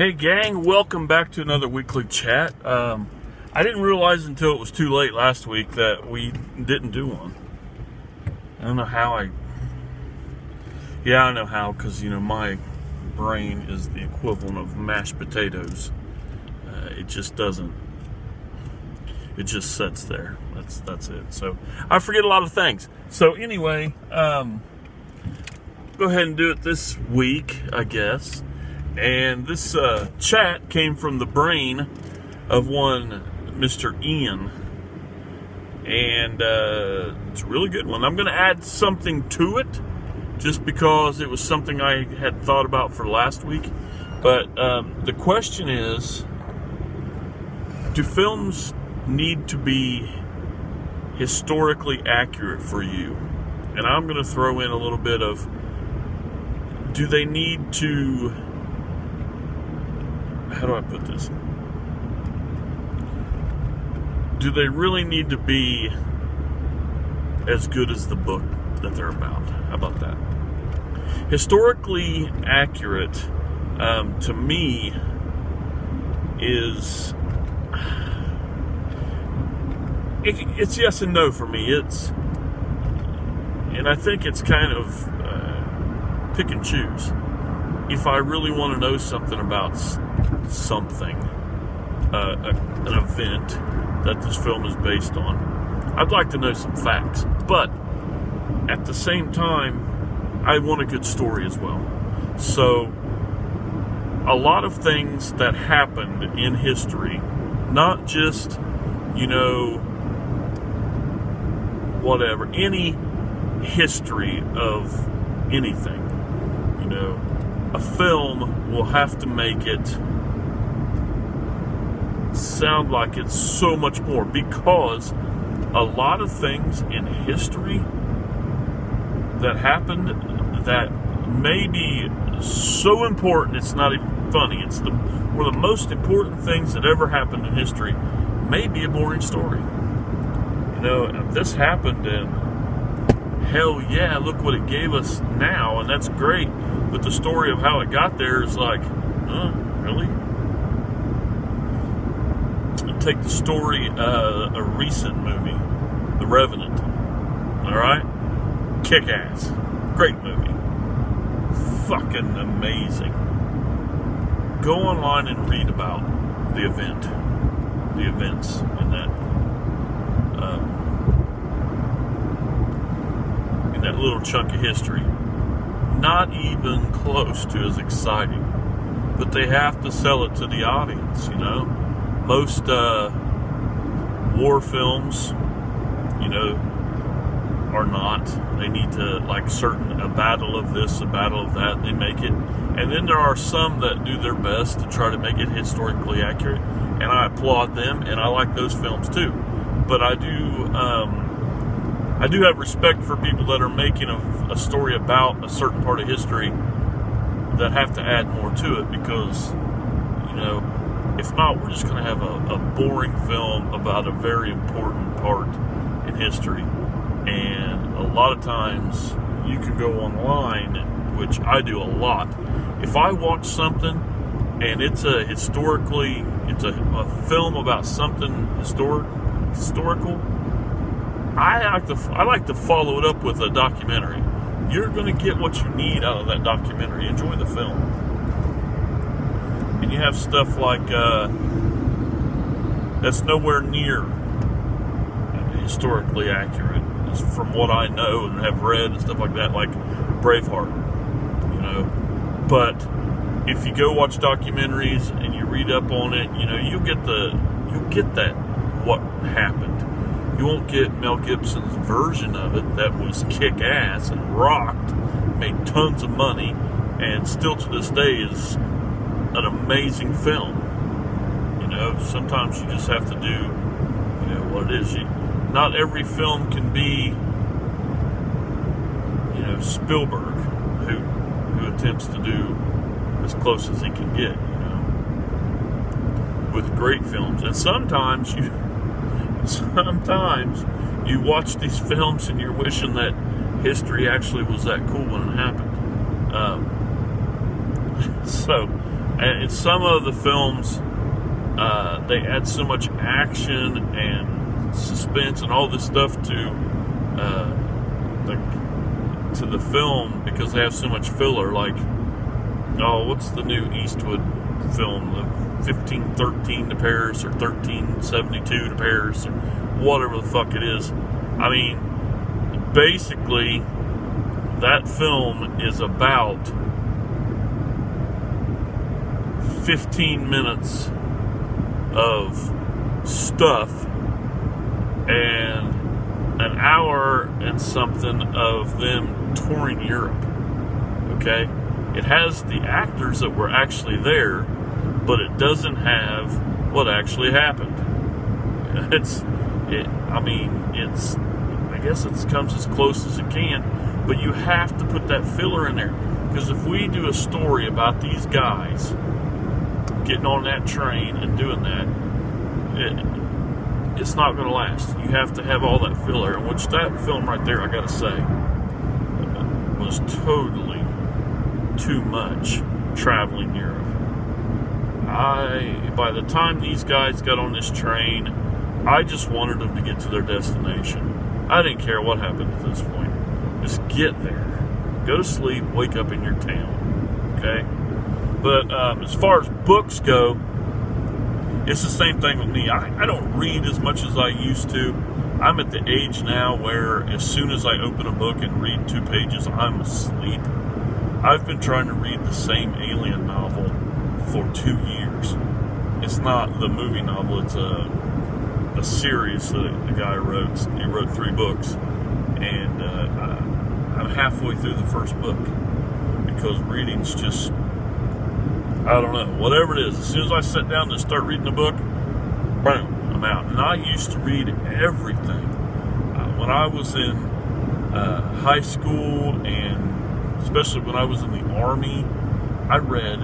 Hey gang, welcome back to another weekly chat. I didn't realize until it was too late last week that we didn't do one. I don't know how I know how, because my brain is the equivalent of mashed potatoes. It just doesn't, it just sits there. That's it. So I forget a lot of things. So anyway, go ahead and do it this week, I guess. And this chat came from the brain of one Mr. Ian, and it's a really good one. I'm going to add something to it just because it was something I had thought about for last week. But the question is, do films need to be historically accurate for you? And I'm going to throw in a little bit of, do they need to, how do I put this? Do they really need to be as good as the book that they're about? How about that? Historically accurate, to me, is, it's yes and no for me. And I think it's kind of pick and choose. If I really want to know something about something, an event that this film is based on, I'd like to know some facts. But at the same time, I want a good story as well. So a lot of things that happened in history, not just, whatever, any history of anything, a film will have to make it sound like it's so much more, because a lot of things in history that happened that may be so important it's not even funny. It's one of the most important things that ever happened in history. May be a boring story. This happened, and hell yeah, look what it gave us now, and that's great. But the story of how it got there is like, really? Take the story, a recent movie, The Revenant. All right? Kick-ass. Great movie. Fucking amazing. Go online and read about the events in that little chunk of history. Not even close to as exciting, but they have to sell it to the audience. Most war films, are not. They need to, like, a battle of this, a battle of that, they make it. And then there are some that do their best to try to make it historically accurate, and I applaud them, and I like those films too. But I do have respect for people that are making a story about a certain part of history that have to add more to it, because, if not, we're just going to have a boring film about a very important part in history. And a lot of times you can go online, which I do a lot. If I watch something and it's a film about something historical, I like to follow it up with a documentary. You're going to get what you need out of that documentary. Enjoy the film. And you have stuff like that's nowhere near historically accurate, from what I know and have read and stuff like that, like Braveheart. But if you go watch documentaries and you read up on it, you'll get that what happened. You won't get Mel Gibson's version of it that was kick-ass and rocked, made tons of money, and still to this day is an amazing film. Sometimes you just have to do, what it is. Not every film can be, Spielberg, who attempts to do as close as he can get, with great films. And sometimes you watch these films and you're wishing that history actually was that cool when it happened. So And in some of the films, they add so much action and suspense and all this stuff to the film because they have so much filler. Like, oh, what's the new Eastwood film? The 1513 to Paris or 1372 to Paris or whatever the fuck it is. I mean, basically, that film is about 15 minutes of stuff and an hour and something of them touring Europe. Okay? It has the actors that were actually there, but it doesn't have what actually happened. I guess it comes as close as it can, but you have to put that filler in there. Because if we do a story about these guys getting on that train and doing that, it's not going to last. You have to have all that filler, which that film right there, I got to say, was totally too much traveling Europe. By the time these guys got on this train, I just wanted them to get to their destination. I didn't care what happened at this point. Just get there. Go to sleep, wake up in your town. Okay? But as far as books go, it's the same thing with me. I don't read as much as I used to. I'm at the age now where as soon as I open a book and read 2 pages, I'm asleep. I've been trying to read the same Alien novel for 2 years. It's not the movie novel, it's a series that the guy wrote. He wrote 3 books, and I'm halfway through the first book because reading's just, I don't know, whatever it is. As soon as I sit down and start reading the book, boom, I'm out. And I used to read everything. When I was in high school, and especially when I was in the Army, I read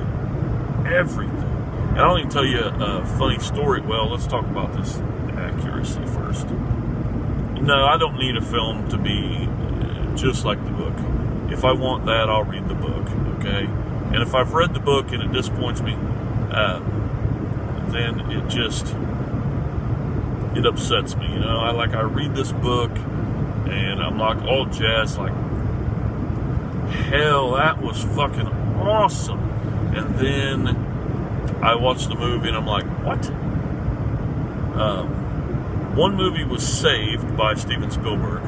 everything. And I'll even tell you a funny story. Well, let's talk about this accuracy first. No, I don't need a film to be just like the book. If I want that, I'll read the book, okay? And if I've read the book and it disappoints me, then it upsets me, you know? I read this book and I'm like all jazzed, like, hell, that was fucking awesome. And then I watch the movie and I'm like, what? One movie was Saved by Steven Spielberg.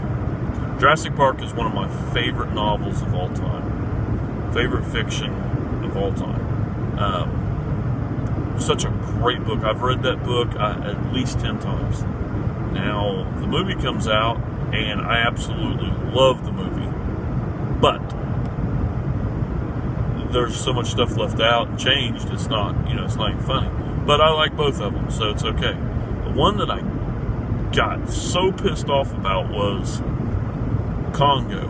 Jurassic Park is one of my favorite novels of all time. Favorite fiction of all time. Such a great book. I've read that book at least 10 times. Now, the movie comes out, and I absolutely love the movie. But there's so much stuff left out and changed, it's not even funny. But I like both of them, so it's okay. The one that I got so pissed off about was Congo.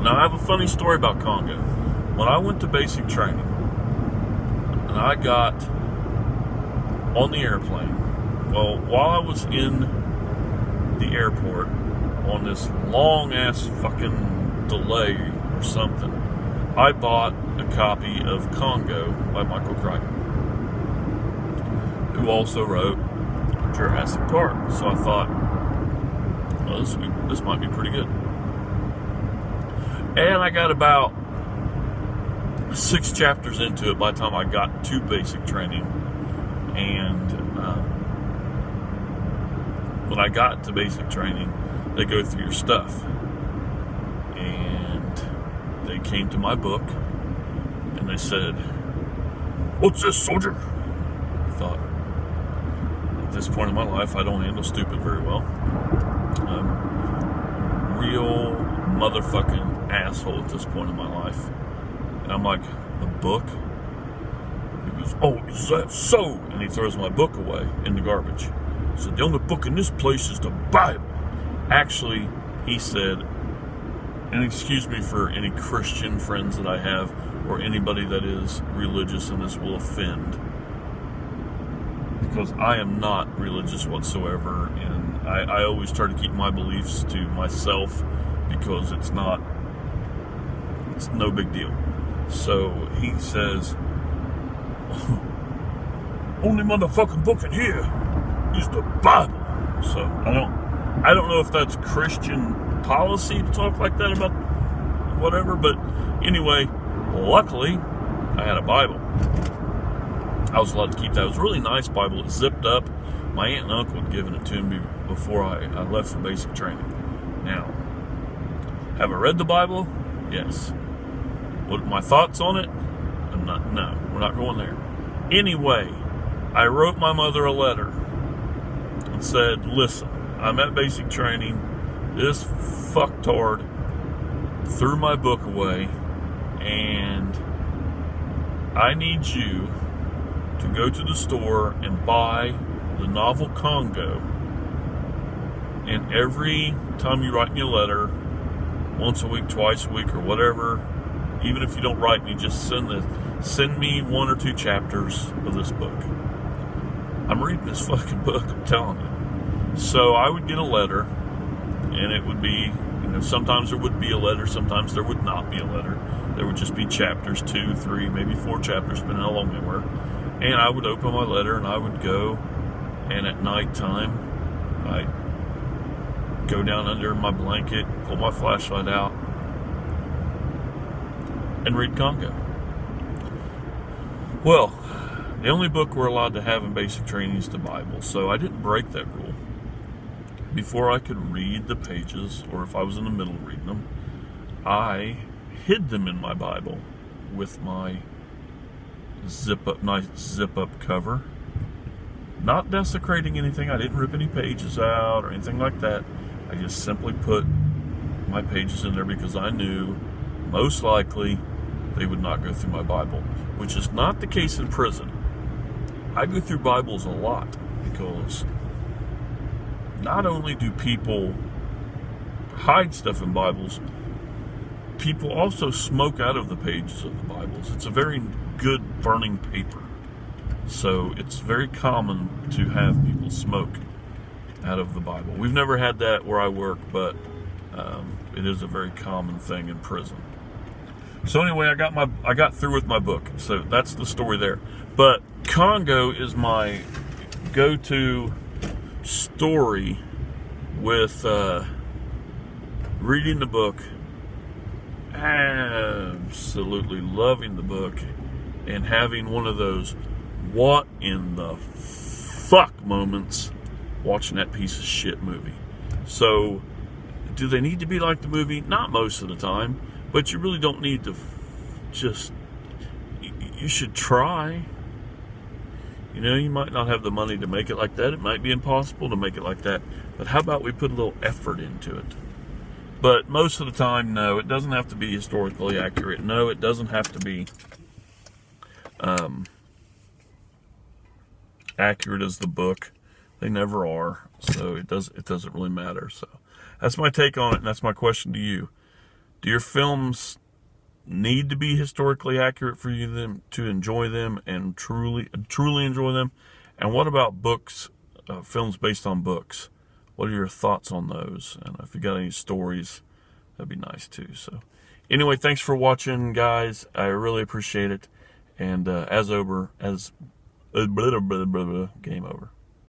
Now, I have a funny story about Congo. When I went to basic training, and I got on the airplane, well, while I was in the airport on this long-ass fucking delay or something, I bought a copy of Congo by Michael Crichton, who also wrote Jurassic Park. So I thought, well, this might be pretty good. And I got about 6 chapters into it by the time I got to basic training. And when I got to basic training, they go through your stuff. And they came to my book and they said, "What's this, soldier?" I thought, at this point in my life, I don't handle stupid very well. I'm a real motherfucking asshole at this point in my life. And I'm like, "A book?" He goes, "Oh, is that so?" And he throws my book away in the garbage. He said, "The only book in this place is the Bible." Actually, he said, and excuse me for any Christian friends that I have or anybody that is religious and this will offend, because I am not religious whatsoever, and I always try to keep my beliefs to myself because it's no big deal. So he says, only motherfucking book in here is the Bible. So I don't know if that's Christian policy to talk like that about whatever, but anyway, luckily I had a Bible. I was allowed to keep that. It was a really nice Bible. It zipped up. My aunt and uncle had given it to me before I left for basic training. Now, have I read the Bible? Yes. What my thoughts on it? No, we're not going there. Anyway, I wrote my mother a letter and said, listen, I'm at basic training. This fucktard threw my book away, and I need you to go to the store and buy the novel Congo, and every time you write me a letter, once a week, twice a week, or whatever, even if you don't write me, just send me 1 or 2 chapters of this book. I'm reading this fucking book, I'm telling you. So I would get a letter, and it would be, sometimes there would be a letter, sometimes there would not be a letter. There would just be chapters, 2, 3, maybe 4 chapters, depending on how long they were. And I would open my letter, and I would go, and at nighttime, I'd go down under my blanket, pull my flashlight out, and read Congo. Well, the only book we're allowed to have in basic training is the Bible, so I didn't break that rule. Before I could read the pages, or if I was in the middle of reading them, I hid them in my Bible with my nice zip-up cover. Not desecrating anything. I didn't rip any pages out or anything like that. I just simply put my pages in there because I knew most likely they would not go through my Bible, which is not the case in prison. I go through Bibles a lot because not only do people hide stuff in Bibles, people also smoke out of the pages of the Bibles. It's a very good burning paper. So it's very common to have people smoke out of the Bible. We've never had that where I work, but it is a very common thing in prison. So anyway, I got through with my book. So that's the story there. But Congo is my go-to story with reading the book, absolutely loving the book, and having one of those what in the fuck moments watching that piece of shit movie. So, do they need to be like the movie? Not most of the time, but you really don't need to you should try. You might not have the money to make it like that. It might be impossible to make it like that. But how about we put a little effort into it? But most of the time, no, it doesn't have to be historically accurate. No, it doesn't have to be accurate as the book. They never are. So it doesn't really matter. So that's my take on it, and that's my question to you. Do your films need to be historically accurate for you to enjoy them and truly enjoy them? And what about books, films based on books? What are your thoughts on those? And if you got any stories, that'd be nice too. So anyway, thanks for watching, guys. I really appreciate it. And game over.